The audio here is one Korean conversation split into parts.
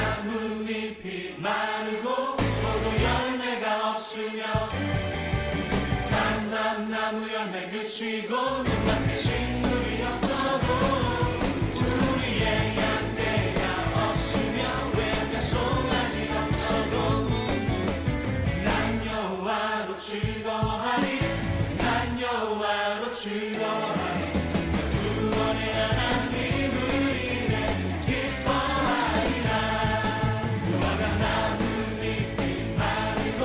나뭇잎이 마르고 포도 열매가 없으며 감람나무 열매 그치고 눈앞에 식물이 없어도 우리의 양떼가 없으며 외양간 송아지 없어도 난 여호와로 즐거워하리 난 여호와로 즐거워하리 구원의 하나님을 인해 기뻐하리라 무화과 나뭇잎이 마르고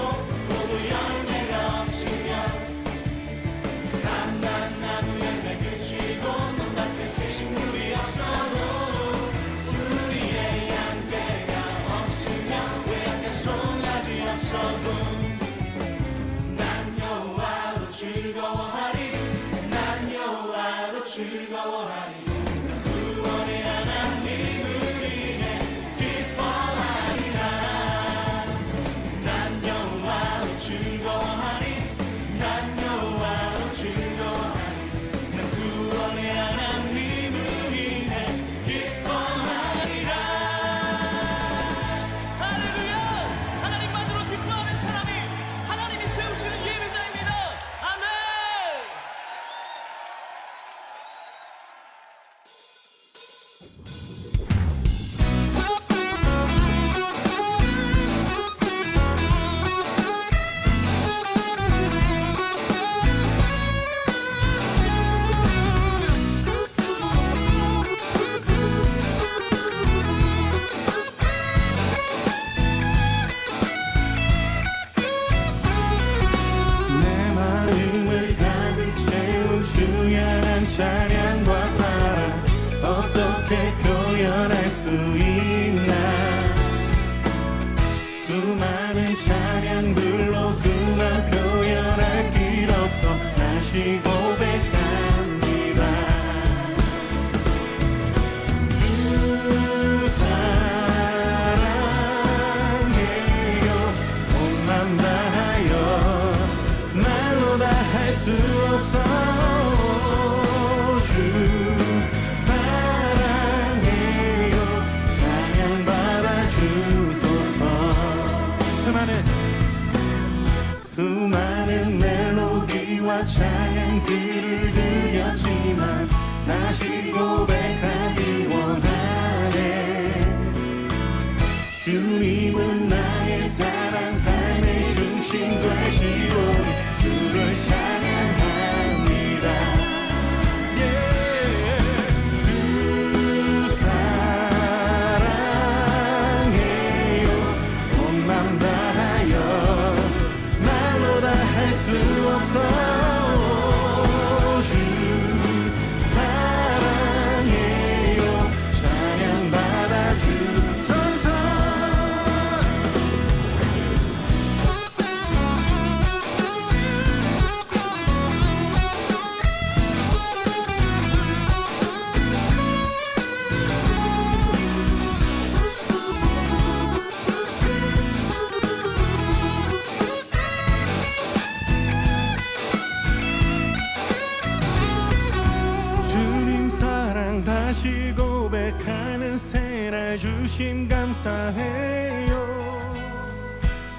포도 열매가 없으며 감람나무 열매 그치고 눈앞에 식물이 없어도 우리의 양떼가 없으며 외양간 송아지 없어도 난 여호와로 즐거워하리 난 여호와로 즐거워하리 구원의 하나님을 인해 기뻐하리라 난 여호와로 즐거워하리 난 여호와로 즐거워하리 난 구원의 하나님을 인해 기뻐하리라. 할렐루야! 하나님만으로 기뻐하는 사람이 하나님이 세우시는 예배자입니다. 아멘! 내 마음을 가득 채운 주야한 찬양과 사랑 어떻게 표현할 수 있나 수많은 찬양들로 그만 표현할 길 없어 다시 고백합니다 주 사랑해요 온 맘 다하여 말로 다 할 수 없어 주 사랑해요 찬양받아 주소서 수많은 멜로디와 찬양들을 드렸지만 다시 고백하기 원하네 주님은 나의 사랑 삶의 중심 되시오니 주를 찬양합니다 주 사랑해요 온 맘 다하여 말로 다 할 수 없어 주 사랑해요 찬양받아 주소서 주님 사랑 다시 고백하는 새날 주심 감사해요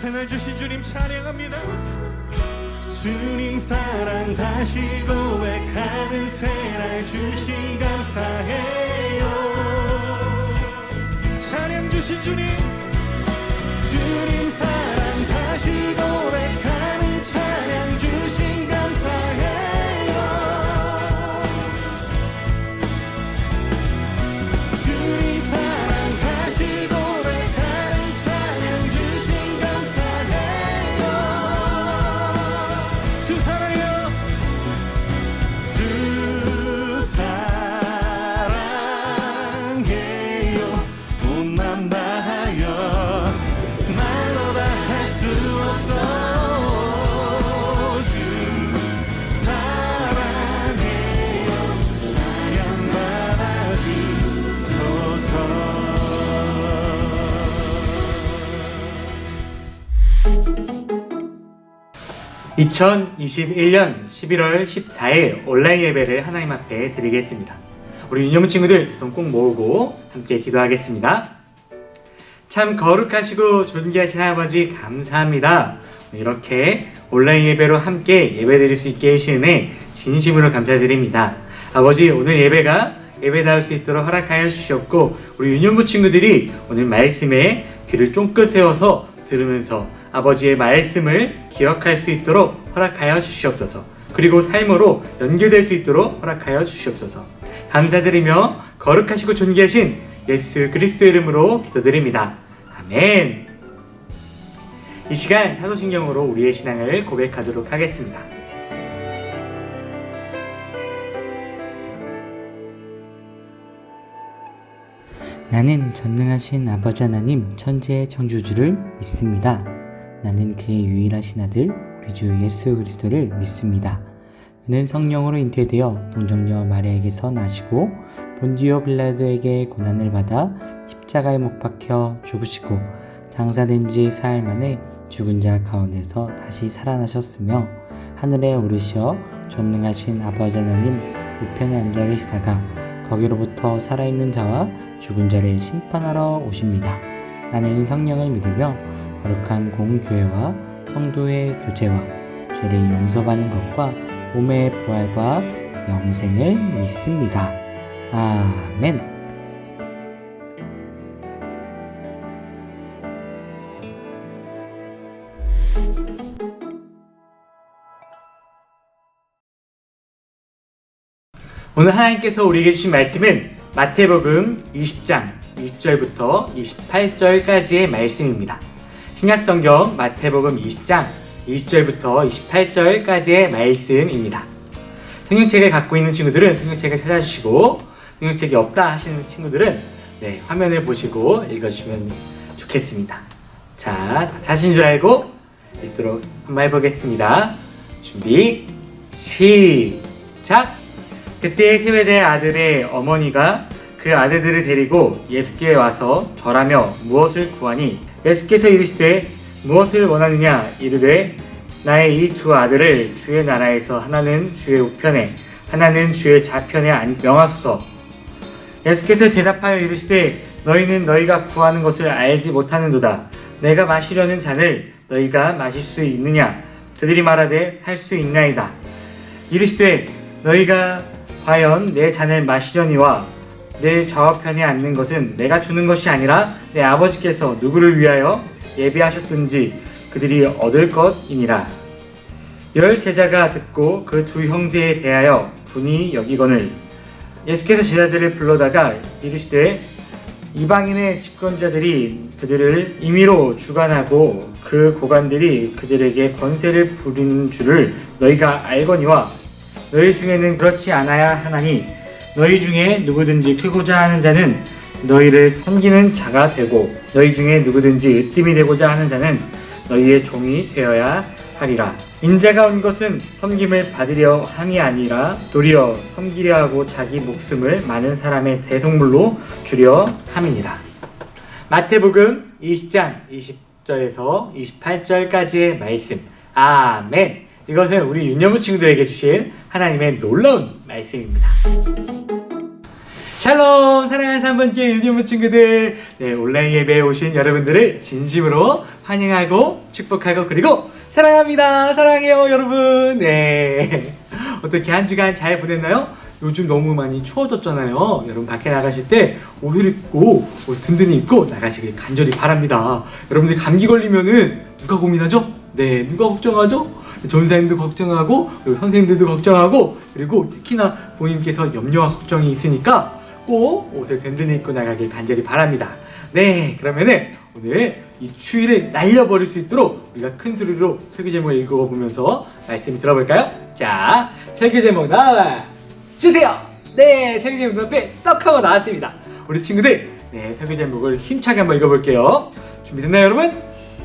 새날 주신 주님 찬양합니다 주님 사랑 다시 고백하는 새날 주심 감사해요 찬양 주신 주님 주님 사랑 다시 고백하는 찬양 주심 감사해요 주님 사랑 다시 고백하는 찬양 주심 감사해요 주 사랑해요 주 사랑해요 온 맘 다하여 말로 다 할 수 없어 주 사랑해요 찬양받아 주소서 2021년 11월 14일 온라인 예배를 하나님 앞에 드리겠습니다. 우리 유념 친구들 두 손 꼭 모으고 함께 기도하겠습니다. 참 거룩하시고 존귀하신 아버지 감사합니다. 이렇게 온라인 예배로 함께 예배드릴 수 있게 해주시는 진심으로 감사드립니다. 아버지, 오늘 예배가 예배다울 수 있도록 허락하여 주시옵고, 우리 유년부 친구들이 오늘 말씀에 귀를 쫑긋 세워서 들으면서 아버지의 말씀을 기억할 수 있도록 허락하여 주시옵소서. 그리고 삶으로 연결될 수 있도록 허락하여 주시옵소서. 감사드리며 거룩하시고 존귀하신 예수 그리스도 이름으로 기도드립니다. 아멘. 이 시간 사도신경으로 우리의 신앙을 고백하도록 하겠습니다. 나는 전능하신 아버지 하나님 천지의 창조주를 믿습니다. 나는 그의 유일하신 아들 우리 주 예수 그리스도를 믿습니다. 그는 성령으로 잉태되어 동정녀 마리아에게서 나시고 본디오 빌라도에게 고난을 받아 십자가에 못 박혀 죽으시고 장사된 지 사흘 만에 죽은 자 가운데서 다시 살아나셨으며 하늘에 오르시어 전능하신 아버지 하나님 우편에 앉아 계시다가 거기로부터 살아있는 자와 죽은 자를 심판하러 오십니다. 나는 성령을 믿으며 거룩한 공교회와 성도의 교제와 죄를 용서받는 것과 몸의 부활과 영생을 믿습니다. 아멘. 오늘 하나님께서 우리에게 주신 말씀은 마태복음 20장 20절부터 28절까지의 말씀입니다. 신약성경 마태복음 20장 20절부터 28절까지의 말씀입니다. 성경책을 갖고 있는 친구들은 성경책을 찾아주시고, 성경책이 없다 하시는 친구들은 화면을 보시고 읽어주시면 좋겠습니다. 자, 다 찾으신 줄 알고 읽도록 한번 해보겠습니다. 준비, 시작! 그때 세베대의 아들의 어머니가 그 아들들을 데리고 예수께 와서 절하며 무엇을 구하니, 예수께서 이르시되 무엇을 원하느냐 이르되 나의 이 두 아들을 주의 나라에서 하나는 주의 우편에 하나는 주의 좌편에 명하소서. 예수께서 대답하여 이르시되 너희는 너희가 구하는 것을 알지 못하는도다. 내가 마시려는 잔을 너희가 마실 수 있느냐? 그들이 말하되 할 수 있나이다. 이르시되 너희가 과연 내 잔을 마시려니와 내 좌우편에 앉는 것은 내가 주는 것이 아니라 내 아버지께서 누구를 위하여 예비하셨든지 그들이 얻을 것이니라. 열 제자가 듣고 그 두 형제에 대하여 분이 여기거늘 예수께서 제자들을 불러다가 이르시되 이방인의 집권자들이 그들을 임의로 주관하고 그 고관들이 그들에게 권세를 부리는 줄을 너희가 알거니와 너희 중에는 그렇지 않아야 하나니 너희 중에 누구든지 크고자 하는 자는 너희를 섬기는 자가 되고 너희 중에 누구든지 으뜸이 되고자 하는 자는 너희의 종이 되어야 하리라. 인자가 온 것은 섬김을 받으려 함이 아니라 도리어 섬기려 하고 자기 목숨을 많은 사람의 대속물로 주려 함이니라. 마태복음 20장 20절에서 28절까지의 말씀. 아멘. 이것은 우리 유년부 친구들에게 주신 하나님의 놀라운 말씀입니다. 샬롬, 사랑하는 3번째 유년부 친구들, 온라인 예배에 오신 여러분들을 진심으로 환영하고 축복하고 그리고 사랑합니다. 사랑해요 여러분. 어떻게 한 주간 잘 보냈나요? 요즘 너무 많이 추워졌잖아요. 여러분 밖에 나가실 때 옷을 입고 든든히 입고 나가시길 간절히 바랍니다. 여러분들 감기 걸리면은 누가 고민하죠? 누가 걱정하죠? 전사님도 걱정하고 그리고 선생님들도 걱정하고 그리고 특히나 본인께서 염려와 걱정이 있으니까 꼭 옷을 든든히 입고 나가길 간절히 바랍니다. 그러면은 오늘 이 추위를 날려버릴 수 있도록 우리가 큰 소리로 설교 제목을 읽어보면서 말씀 들어볼까요? 자, 설교 제목 나와 주세요. 설교 제목 눈앞에 떡 하고 나왔습니다. 우리 친구들 설교 제목을 힘차게 한번 읽어볼게요. 준비됐나요 여러분?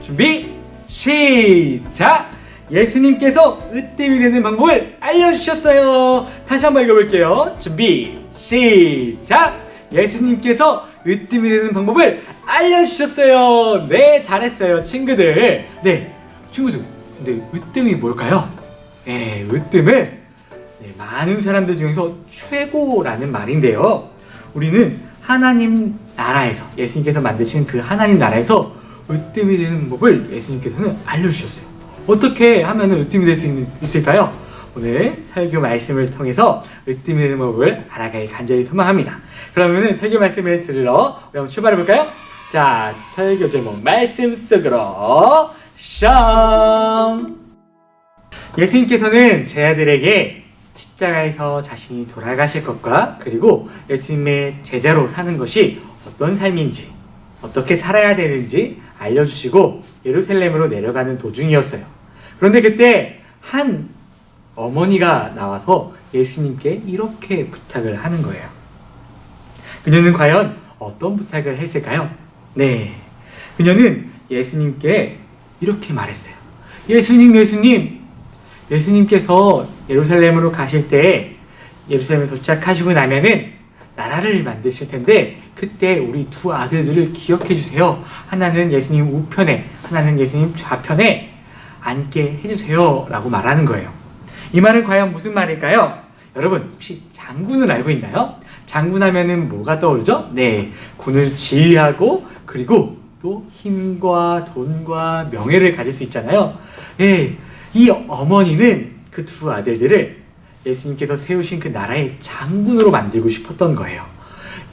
준비 시작! 예수님께서 으뜸이 되는 방법을 알려주셨어요. 다시 한번 읽어볼게요. 준비 시작! 예수님께서 으뜸이 되는 방법을 알려주셨어요. 잘했어요 친구들. 친구들 근데 으뜸이 뭘까요? 으뜸은 많은 사람들 중에서 최고라는 말인데요. 우리는 하나님 나라에서, 예수님께서 만드신 그 하나님 나라에서 으뜸이 되는 법을 예수님께서는 알려주셨어요. 어떻게 하면 으뜸이 될 수 있을까요? 오늘 설교 말씀을 통해서 으뜸이 되는 법을 알아가길 간절히 소망합니다. 그러면 설교 말씀을 들으러 우리 한번 출발해볼까요? 자, 설교 제목 말씀 속으로 샹! 예수님께서는 제 아들에게 십자가에서 자신이 돌아가실 것과 그리고 예수님의 제자로 사는 것이 어떤 삶인지, 어떻게 살아야 되는지 알려주시고 예루살렘으로 내려가는 도중이었어요. 그런데 그때 한 어머니가 나와서 예수님께 이렇게 부탁을 하는 거예요. 그녀는 과연 어떤 부탁을 했을까요? 그녀는 예수님께 이렇게 말했어요. 예수님께서 예루살렘으로 가실 때 예루살렘에 도착하시고 나면은 나라를 만드실 텐데 그때 우리 두 아들들을 기억해 주세요. 하나는 예수님 우편에, 하나는 예수님 좌편에 앉게 해주세요 라고 말하는 거예요. 이 말은 과연 무슨 말일까요? 여러분 혹시 장군을 알고 있나요? 장군 하면은 뭐가 떠오르죠? 군을 지휘하고 그리고 또 힘과 돈과 명예를 가질 수 있잖아요. 이 어머니는 그 두 아들들을 예수님께서 세우신 그 나라의 장군으로 만들고 싶었던 거예요.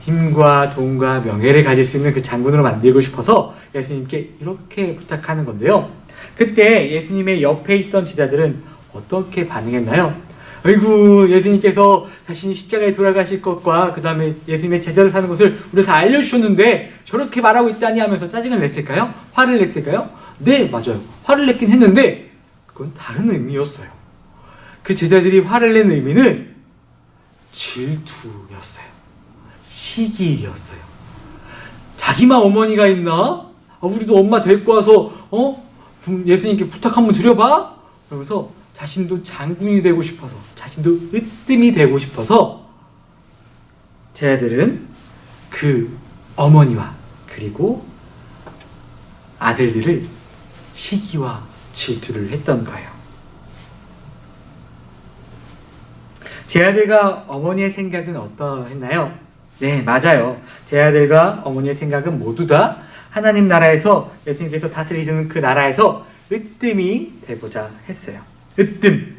힘과 돈과 명예를 가질 수 있는 그 장군으로 만들고 싶어서 예수님께 이렇게 부탁하는 건데요. 그때 예수님의 옆에 있던 제자들은 어떻게 반응했나요? 아이고, 예수님께서 자신이 십자가에 돌아가실 것과 그 다음에 예수님의 제자로 사는 것을 우리가 다 알려주셨는데 저렇게 말하고 있다니 하면서 짜증을 냈을까요? 화를 냈을까요? 네, 맞아요. 화를 냈긴 했는데 그건 다른 의미였어요. 그 제자들이 화를 낸 의미는 질투였어요. 시기였어요. 자기만 어머니가 있나? 우리도 엄마 데리고 와서 예수님께 부탁 한번 드려봐? 그러면서 자신도 장군이 되고 싶어서, 자신도 으뜸이 되고 싶어서 제자들은 그 어머니와 그리고 아들들을 시기와 질투를 했던 거예요. 제 아들과 어머니의 생각은 어떠했나요? 맞아요. 제 아들과 어머니의 생각은 모두 다 하나님 나라에서 예수님께서 다스리시는 그 나라에서 으뜸이 되고자 했어요. 으뜸,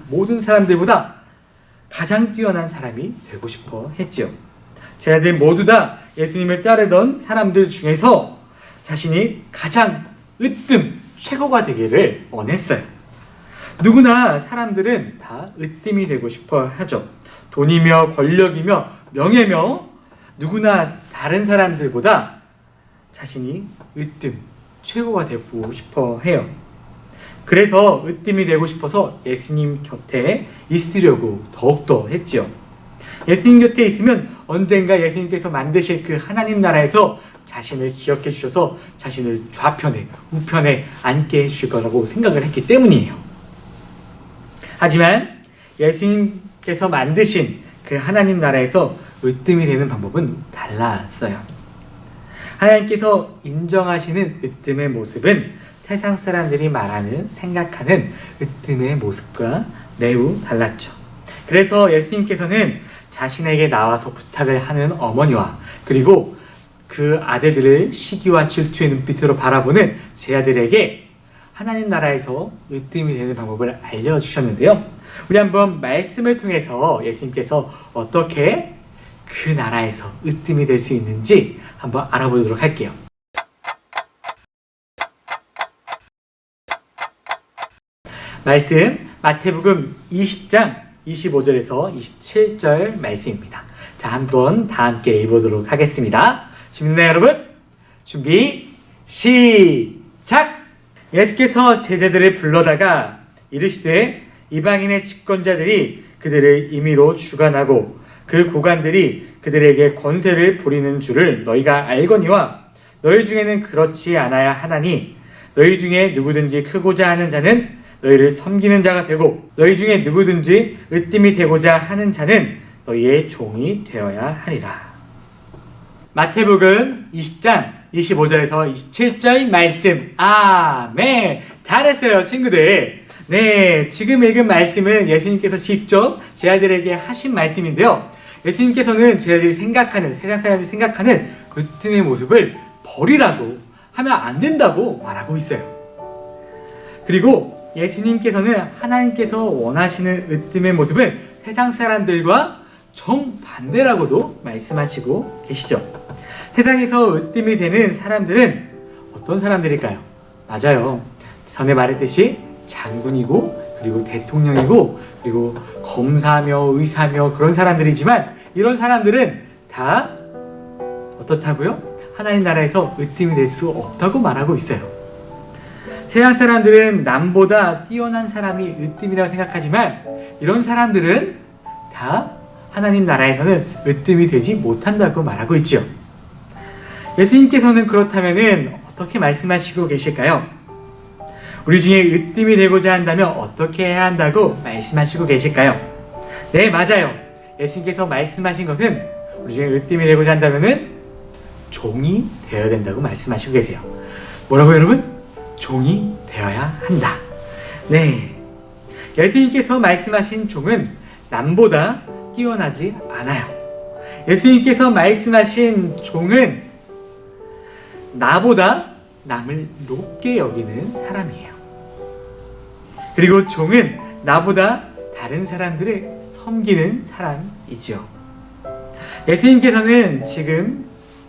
모든 사람들보다 가장 뛰어난 사람이 되고 싶어 했지요. 제 아들 모두 다 예수님을 따르던 사람들 중에서 자신이 가장 으뜸, 최고가 되기를 원했어요. 누구나 사람들은 다 으뜸이 되고 싶어 하죠. 돈이며 권력이며 명예며 누구나 다른 사람들보다 자신이 으뜸, 최고가 되고 싶어 해요. 그래서 으뜸이 되고 싶어서 예수님 곁에 있으려고 더욱더 했지요. 예수님 곁에 있으면 언젠가 예수님께서 만드실 그 하나님 나라에서 자신을 기억해 주셔서 자신을 좌편에, 우편에 앉게 해주실 거라고 생각을 했기 때문이에요. 하지만 예수님께서 만드신 그 하나님 나라에서 으뜸이 되는 방법은 달랐어요. 하나님께서 인정하시는 으뜸의 모습은 세상 사람들이 말하는, 생각하는 으뜸의 모습과 매우 달랐죠. 그래서 예수님께서는 자신에게 나와서 부탁을 하는 어머니와 그리고 그 아들들을 시기와 질투의 눈빛으로 바라보는 제 아들에게 하나님 나라에서 으뜸이 되는 방법을 알려주셨는데요. 우리 한번 말씀을 통해서 예수님께서 어떻게 그 나라에서 으뜸이 될 수 있는지 한번 알아보도록 할게요. 말씀 마태복음 20장 25절에서 27절 말씀입니다. 자, 한번 다 함께 읽어보도록 하겠습니다. 준비됐나요, 여러분? 준비 시작! 예수께서 제자들을 불러다가 이르시되 이방인의 집권자들이 그들을 임의로 주관하고 그 고관들이 그들에게 권세를 부리는 줄을 너희가 알거니와 너희 중에는 그렇지 않아야 하나니 너희 중에 누구든지 크고자 하는 자는 너희를 섬기는 자가 되고 너희 중에 누구든지 으뜸이 되고자 하는 자는 너희의 종이 되어야 하리라. 마태복음 20장 25절에서 27절 말씀. 아멘. 잘했어요, 친구들. 네, 지금 읽은 말씀은 예수님께서 직접 제 아들에게 하신 말씀인데요. 예수님께서는 제 아들이 생각하는, 세상 사람이 생각하는 으뜸의 모습을 버리라고 하면 안 된다고 말하고 있어요. 그리고 예수님께서는 하나님께서 원하시는 으뜸의 모습은 세상 사람들과 정반대라고도 말씀하시고 계시죠. 세상에서 으뜸이 되는 사람들은 어떤 사람들일까요? 맞아요. 전에 말했듯이 장군이고, 그리고 대통령이고, 그리고 검사며 의사며 그런 사람들이지만, 이런 사람들은 다 어떻다고요? 하나님 나라에서 으뜸이 될 수 없다고 말하고 있어요. 세상 사람들은 남보다 뛰어난 사람이 으뜸이라고 생각하지만, 이런 사람들은 다 하나님 나라에서는 으뜸이 되지 못한다고 말하고 있죠. 예수님께서는 그렇다면 어떻게 말씀하시고 계실까요? 우리 중에 으뜸이 되고자 한다면 어떻게 해야 한다고 말씀하시고 계실까요? 네, 맞아요. 예수님께서 말씀하신 것은 우리 중에 으뜸이 되고자 한다면 종이 되어야 된다고 말씀하시고 계세요. 뭐라고 여러분? 종이 되어야 한다. 네, 예수님께서 말씀하신 종은 남보다 뛰어나지 않아요. 예수님께서 말씀하신 종은 나보다 남을 높게 여기는 사람이에요. 그리고 종은 나보다 다른 사람들을 섬기는 사람이죠. 예수님께서는 지금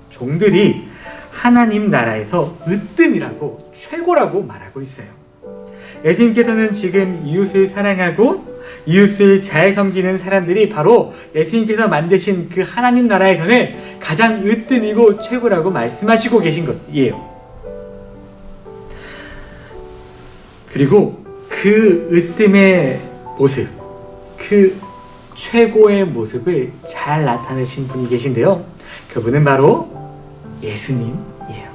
종들이 하나님 나라에서 으뜸이라고, 최고라고 말하고 있어요. 예수님께서는 지금 이웃을 사랑하고 이웃을 잘 섬기는 사람들이 바로 예수님께서 만드신 그 하나님 나라에서는 가장 으뜸이고 최고라고 말씀하시고 계신 것이에요. 그리고 그 으뜸의 모습, 그 최고의 모습을 잘 나타내신 분이 계신데요. 그분은 바로 예수님이에요.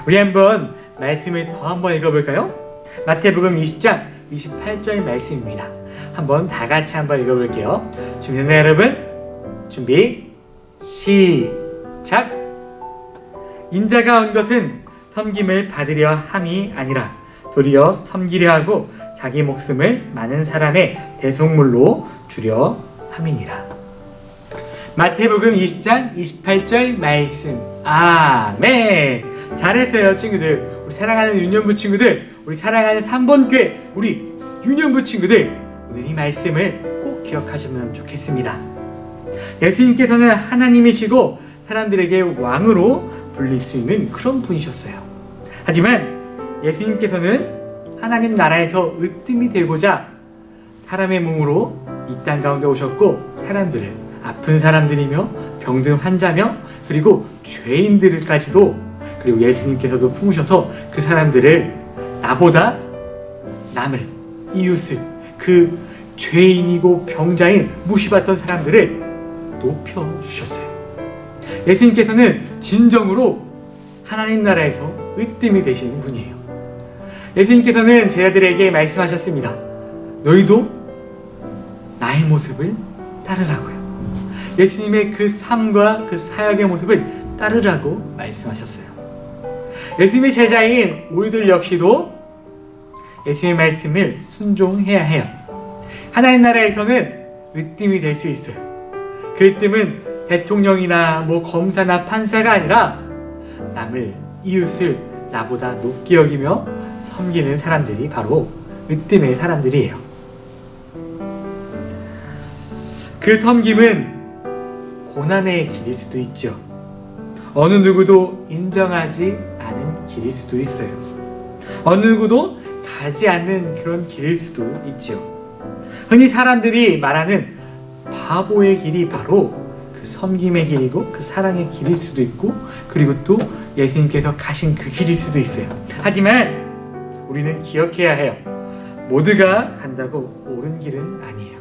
우리 한번 말씀을 더 한번 읽어볼까요? 마태복음 20장 28절 말씀입니다. 한번 다 같이 한번 읽어볼게요. 준비됐나요, 여러분? 준비, 시작! 인자가 온 것은 섬김을 받으려 함이 아니라 도리어 섬기려 하고 자기 목숨을 많은 사람의 대속물로 주려 함이니라. 마태복음 20장 28절 말씀. 아멘. 잘했어요, 친구들. 우리 사랑하는 유년부 친구들, 우리 사랑하는 3번 교회 우리 유년부 친구들, 오늘 이 말씀을 꼭 기억하시면 좋겠습니다. 예수님께서는 하나님이시고 사람들에게 왕으로 불릴 수 있는 그런 분이셨어요. 하지만 예수님께서는 하나님 나라에서 으뜸이 되고자 사람의 몸으로 이 땅 가운데 오셨고, 사람들을, 아픈 사람들이며 병든 환자며 그리고 죄인들까지도, 그리고 예수님께서도 품으셔서 그 사람들을, 나보다 남을, 이웃을, 그 죄인이고 병자인 무시받던 사람들을 높여주셨어요. 예수님께서는 진정으로 하나님 나라에서 으뜸이 되시는 분이에요. 예수님께서는 제자들에게 말씀하셨습니다. 너희도 나의 모습을 따르라고요. 예수님의 그 삶과 그 사역의 모습을 따르라고 말씀하셨어요. 예수님의 제자인 우리들 역시도 예수님의 말씀을 순종해야 해요. 하나님 나라에서는 으뜸이 될 수 있어요. 그 으뜸은 대통령이나 검사나 판사가 아니라 남을, 이웃을 나보다 높게 여기며 섬기는 사람들이 바로 으뜸의 사람들이에요. 그 섬김은 고난의 길일 수도 있죠. 어느 누구도 인정하지 않은 길일 수도 있어요. 어느 누구도 가지 않는 그런 길일 수도 있죠. 흔히 사람들이 말하는 바보의 길이 바로 그 섬김의 길이고 그 사랑의 길일 수도 있고, 그리고 또 예수님께서 가신 그 길일 수도 있어요. 하지만 우리는 기억해야 해요. 모두가 간다고 옳은 길은 아니에요.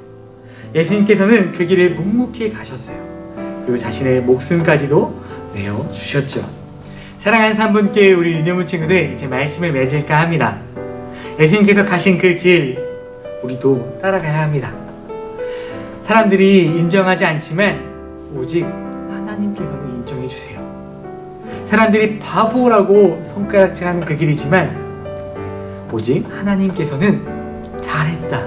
예수님께서는 그 길을 묵묵히 가셨어요. 그리고 자신의 목숨까지도 내어주셨죠. 사랑하는 3분께 우리 유년부 친구들, 이제 말씀을 맺을까 합니다. 예수님께서 가신 그 길, 우리도 따라가야 합니다. 사람들이 인정하지 않지만 오직 하나님께서는 인정해 주세요. 사람들이 바보라고 손가락질하는 그 길이지만 오직 하나님께서는 잘했다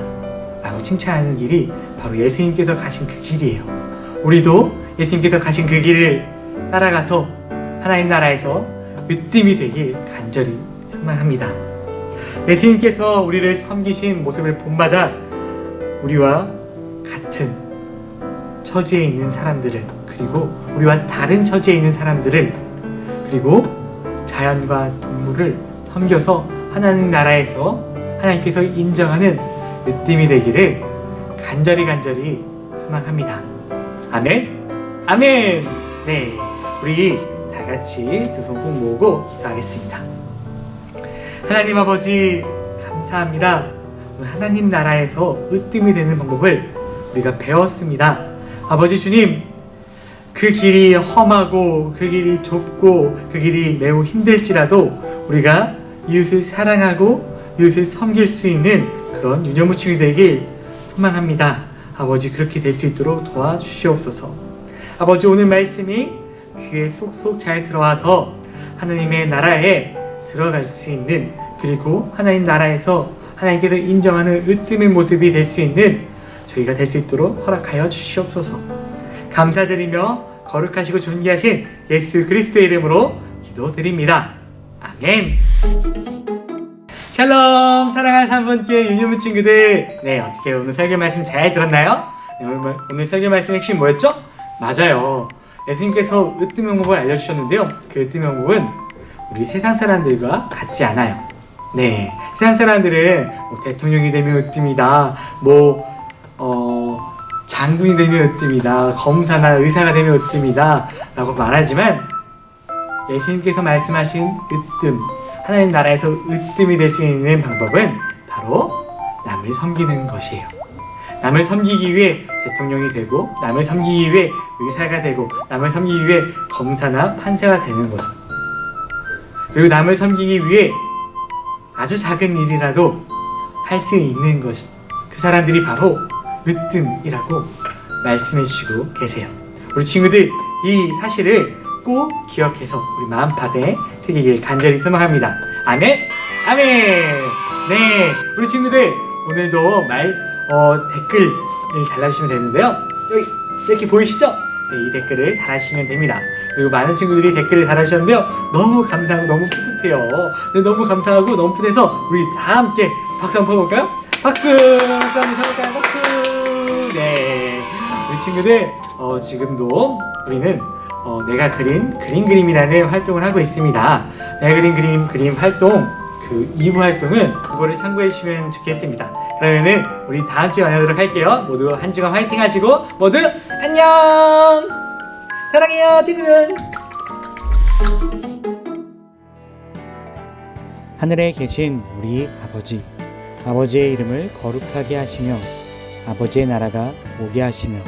라고 칭찬하는 길이 바로 예수님께서 가신 그 길이에요. 우리도 예수님께서 가신 그 길을 따라가서 하나님 나라에서 으뜸이 되길 간절히 소망합니다. 예수님께서 우리를 섬기신 모습을 본받아 우리와 같은 처지에 있는 사람들을, 그리고 우리와 다른 처지에 있는 사람들을, 그리고 자연과 동물을 섬겨서 하나님 나라에서 하나님께서 인정하는 으뜸이 되기를 간절히 소망합니다. 아멘. 아멘. 네, 우리 다 같이 두 손 꼭 모으고 기도하겠습니다. 하나님 아버지 감사합니다. 오늘 하나님 나라에서 으뜸이 되는 방법을 우리가 배웠습니다. 아버지 주님, 그 길이 험하고 그 길이 좁고 그 길이 매우 힘들지라도 우리가 이웃을 사랑하고 이웃을 섬길 수 있는 그런 유념무충이 되길 소망합니다. 아버지 그렇게 될 수 있도록 도와주시옵소서. 아버지 오늘 말씀이 귀에 쏙쏙 잘 들어와서 하나님의 나라에 들어갈 수 있는, 그리고 하나님 나라에서 하나님께서 인정하는 으뜸의 모습이 될 수 있는 저희가 될 수 있도록 허락하여 주시옵소서. 감사드리며 거룩하시고 존귀하신 예수 그리스도의 이름으로 기도드립니다. 아멘. 샬롬. 사랑하는 3분께 유니온 친구들, 네, 어떻게 오늘 설교 말씀 잘 들었나요? 네, 오늘 설교 말씀의 핵심이 뭐였죠? 맞아요, 예수님께서 으뜸 명목을 알려주셨는데요, 그 으뜸 명목은 우리 세상 사람들과 같지 않아요. 네, 세상 사람들은 뭐 대통령이 되면 으뜸이다, 장군이 되면 으뜸이다, 검사나 의사가 되면 으뜸이다 라고 말하지만, 예수님께서 말씀하신 으뜸, 하나님 나라에서 으뜸이 될 수 있는 방법은 바로 남을 섬기는 것이에요. 남을 섬기기 위해 대통령이 되고, 남을 섬기기 위해 의사가 되고, 남을 섬기기 위해 검사나 판사가 되는 것이죠. 그리고 남을 섬기기 위해 아주 작은 일이라도 할 수 있는 것이, 그 사람들이 바로 으뜸이라고 말씀해 주시고 계세요. 우리 친구들, 이 사실을 꼭 기억해서 우리 마음팍에 새기길 간절히 소망합니다. 아멘. 아멘. 네, 우리 친구들 오늘도 댓글을 달아주시면 되는데요, 여기 이렇게 보이시죠? 네, 이 댓글을 달아주시면 됩니다. 그리고 많은 친구들이 댓글을 달아주셨는데요, 너무 감사하고 너무 뿌듯해요. 네, 너무 감사하고 너무 뿌듯해서 우리 다 함께 박수 한번 쳐볼까요? 박수! 박수 한번 쳐볼까요? 박수! 네, 우리 친구들 지금도 우리는 내가 그린 그림이라는 활동을 하고 있습니다. 내가 그린 그림 활동, 그 2부 활동은 그거를 참고해 주시면 좋겠습니다. 그러면은 우리 다음 주에 만나도록 할게요. 모두 한 주간 화이팅 하시고 모두 안녕! 사랑해요 친구들. 하늘에 계신 우리 아버지, 아버지의 이름을 거룩하게 하시며 아버지의 나라가 오게 하시며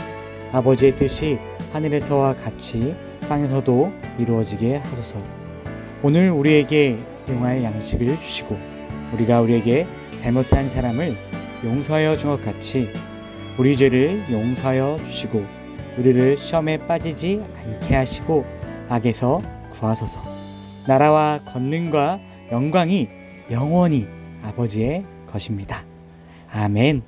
아버지의 뜻이 하늘에서와 같이 땅에서도 이루어지게 하소서. 오늘 우리에게 일용할 양식을 주시고 우리가 우리에게 잘못한 사람을 용서하여 준 것 같이 우리 죄를 용서하여 주시고 우리를 시험에 빠지지 않게 하시고 악에서 구하소서. 나라와 권능과 영광이 영원히 아버지의 것입니다. 아멘.